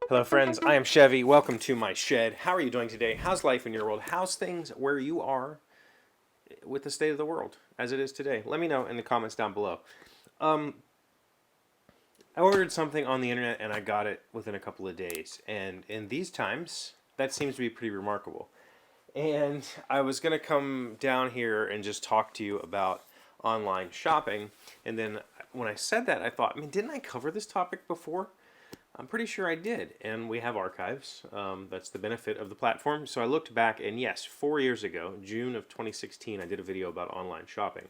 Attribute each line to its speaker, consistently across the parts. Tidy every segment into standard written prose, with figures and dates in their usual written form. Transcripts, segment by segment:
Speaker 1: Hello, friends. I am Chevee. Welcome to my shed. How are you doing today? How's life in your world? How's things where you are with the state of the world as it is today? Let me know in the comments down below. I ordered something on the internet and I got it within a couple of days. And in these times, that seems to be pretty remarkable. And I was going to come down here and just talk to you about online shopping. And then when I said that, I thought, didn't I cover this topic before? I'm pretty sure I did, and we have archives. That's the benefit of the platform. So I looked back, and yes, 4 years ago, June of 2016, I did a video about online shopping.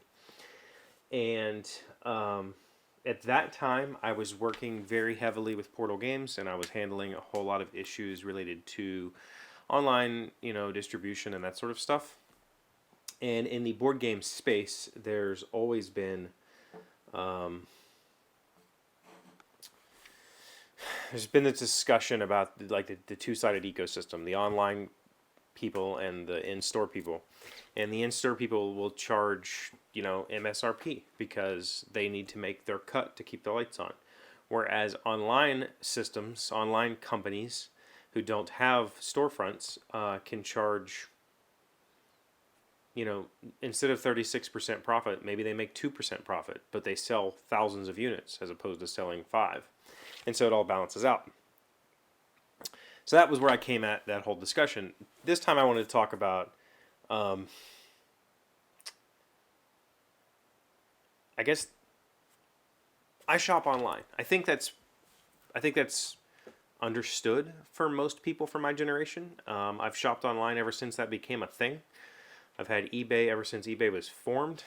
Speaker 1: And at that time, I was working very heavily with Portal Games, and I was handling a whole lot of issues related to online, distribution and that sort of stuff. And in the board game space, there's always been there's been this discussion about like the two-sided ecosystem, the online people and the in-store people. And the in-store people will charge, MSRP because they need to make their cut to keep the lights on. Whereas online systems, online companies who don't have storefronts can charge, instead of 36% profit, maybe they make 2% profit, but they sell thousands of units as opposed to selling 5. And so it all balances out. So that was where I came at that whole discussion. This time I wanted to talk about, I guess, I shop online. I think that's understood for most people from my generation. I've shopped online ever since that became a thing. I've had eBay ever since eBay was formed,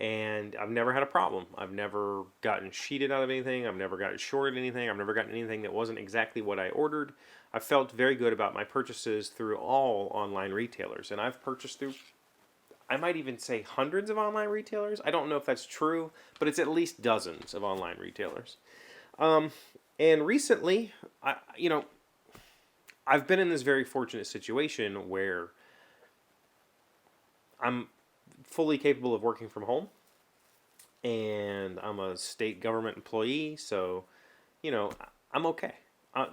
Speaker 1: and I've never had a problem. I've never gotten cheated out of anything. I've never gotten shorted anything. I've never gotten anything that wasn't exactly what I ordered. I felt very good about my purchases through all online retailers. And I've purchased through, I might even say hundreds of online retailers. I don't know if that's true, but it's at least dozens of online retailers. And recently, I've been in this very fortunate situation where I'm fully capable of working from home, and I'm a state government employee, so I'm okay.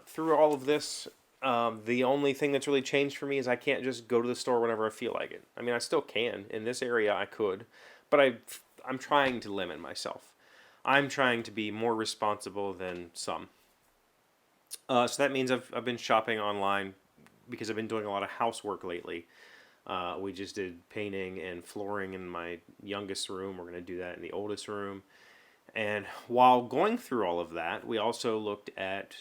Speaker 1: Through all of this, the only thing that's really changed for me is I can't just go to the store whenever I feel like it. I still can. In this area I could, but I'm trying to limit myself. I'm trying to be more responsible than some. So that means I've been shopping online because I've been doing a lot of housework lately. We just did painting and flooring in my youngest room. We're going to do that in the oldest room. And while going through all of that, we also looked at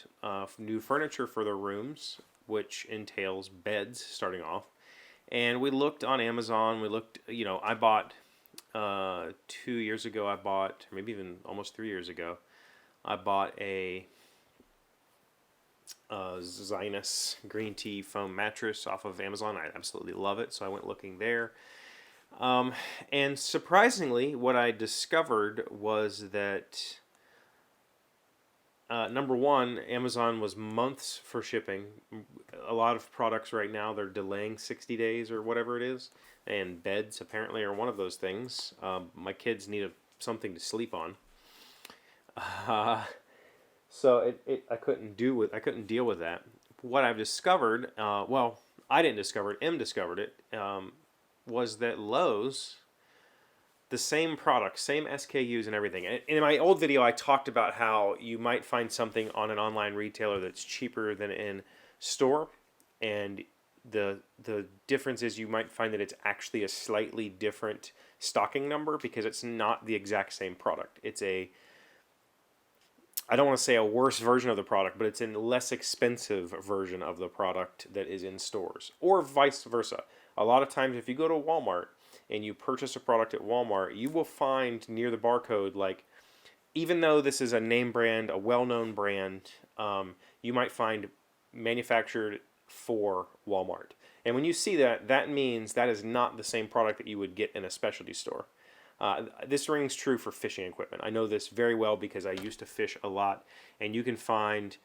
Speaker 1: new furniture for the rooms, which entails beds starting off. And we looked on Amazon. We looked, I bought 2 years ago, or maybe even almost 3 years ago, I bought a Zinus green tea foam mattress off of Amazon. I absolutely love it, so I went looking there. And surprisingly, what I discovered was that number one, Amazon was months for shipping. A lot of products right now, they're delaying 60 days or whatever it is, and beds apparently are one of those things. My kids need something to sleep on. So I couldn't deal with that. What I've discovered, I didn't discover it, M discovered it, was that Lowe's, the same products, same SKUs and everything. And in my old video, I talked about how you might find something on an online retailer that's cheaper than in store, and the difference is you might find that it's actually a slightly different stocking number because it's not the exact same product. It's I don't want to say a worse version of the product, but it's a less expensive version of the product that is in stores, or vice versa. A lot of times if you go to Walmart and you purchase a product at Walmart, you will find near the barcode, like, even though this is a name brand, a well-known brand, you might find manufactured for Walmart. And when you see that, that means that is not the same product that you would get in a specialty store. This rings true for fishing equipment. I know this very well because I used to fish a lot, and you can find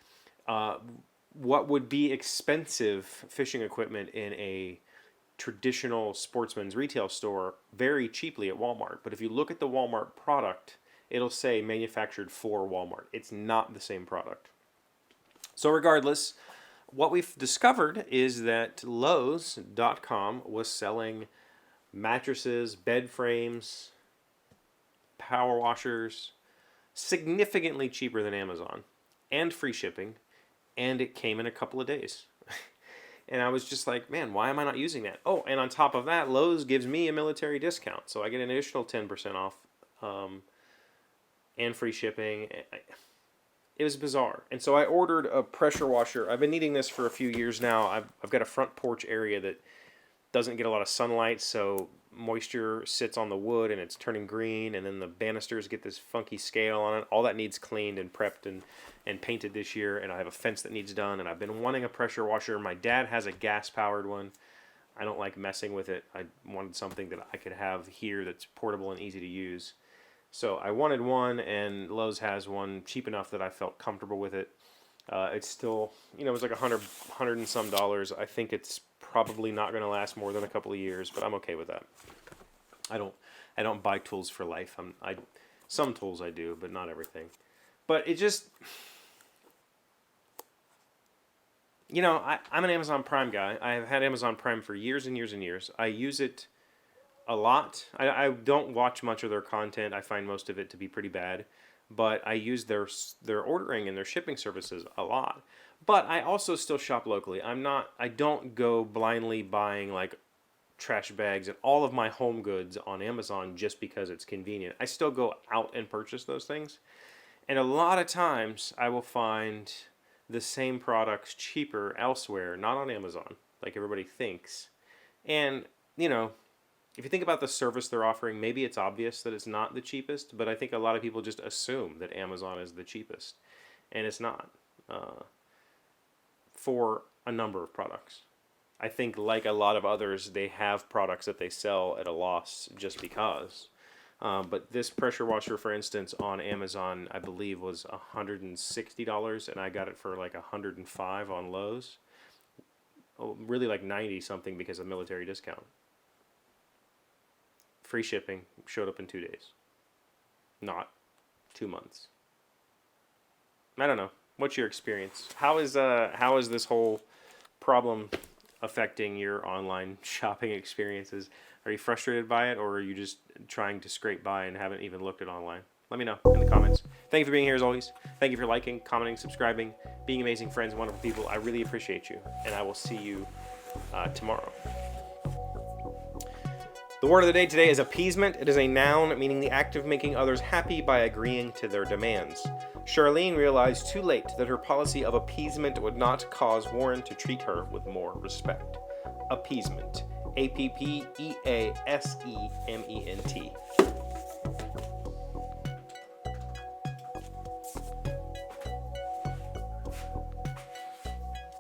Speaker 1: what would be expensive fishing equipment in a traditional sportsman's retail store very cheaply at Walmart. But if you look at the Walmart product, it'll say manufactured for Walmart. It's not the same product. So regardless, what we've discovered is that Lowe's.com was selling mattresses, bed frames, power washers, significantly cheaper than Amazon, and free shipping, and it came in a couple of days. And I was just like, man, why am I not using that? Oh, and on top of that, Lowe's gives me a military discount, so I get an additional 10% off, and free shipping. It was bizarre. And so I ordered a pressure washer. I've been needing this for a few years now. I've got a front porch area that doesn't get a lot of sunlight, so moisture sits on the wood and it's turning green, and then the banisters get this funky scale on it. All that needs cleaned and prepped and painted this year, and I have a fence that needs done, and I've been wanting a pressure washer. My dad has a gas-powered one. I don't like messing with it. I wanted something that I could have here that's portable and easy to use. So I wanted one, and Lowe's has one cheap enough that I felt comfortable with it. It's still, it was like $100 and some dollars. I think it's probably not going to last more than a couple of years, but I'm okay with that. I don't buy tools for life. Some tools I do, but not everything. But it just, I'm an Amazon Prime guy. I have had Amazon Prime for years and years and years. I use it a lot. I don't watch much of their content. I find most of it to be pretty bad. But I use their ordering and their shipping services a lot. But I also still shop locally. I don't go blindly buying like trash bags and all of my home goods on Amazon just because it's convenient. I still go out and purchase those things. And a lot of times I will find the same products cheaper elsewhere, not on Amazon, like everybody thinks. And, if you think about the service they're offering, maybe it's obvious that it's not the cheapest, but I think a lot of people just assume that Amazon is the cheapest. And it's not, for a number of products. I think like a lot of others, they have products that they sell at a loss just because. But this pressure washer, for instance, on Amazon, I believe was $160, and I got it for like $105 on Lowe's. Oh, really like 90 something because of military discount. Free shipping, showed up in 2 days. Not 2 months. I don't know. What's your experience? How is this whole problem affecting your online shopping experiences? Are you frustrated by it, or are you just trying to scrape by and haven't even looked at online? Let me know in the comments. Thank you for being here as always. Thank you for liking, commenting, subscribing, being amazing friends, wonderful people. I really appreciate you, and I will see you tomorrow. The word of the day today is appeasement. It is a noun meaning the act of making others happy by agreeing to their demands. Charlene realized too late that her policy of appeasement would not cause Warren to treat her with more respect. Appeasement. APPEASEMENT.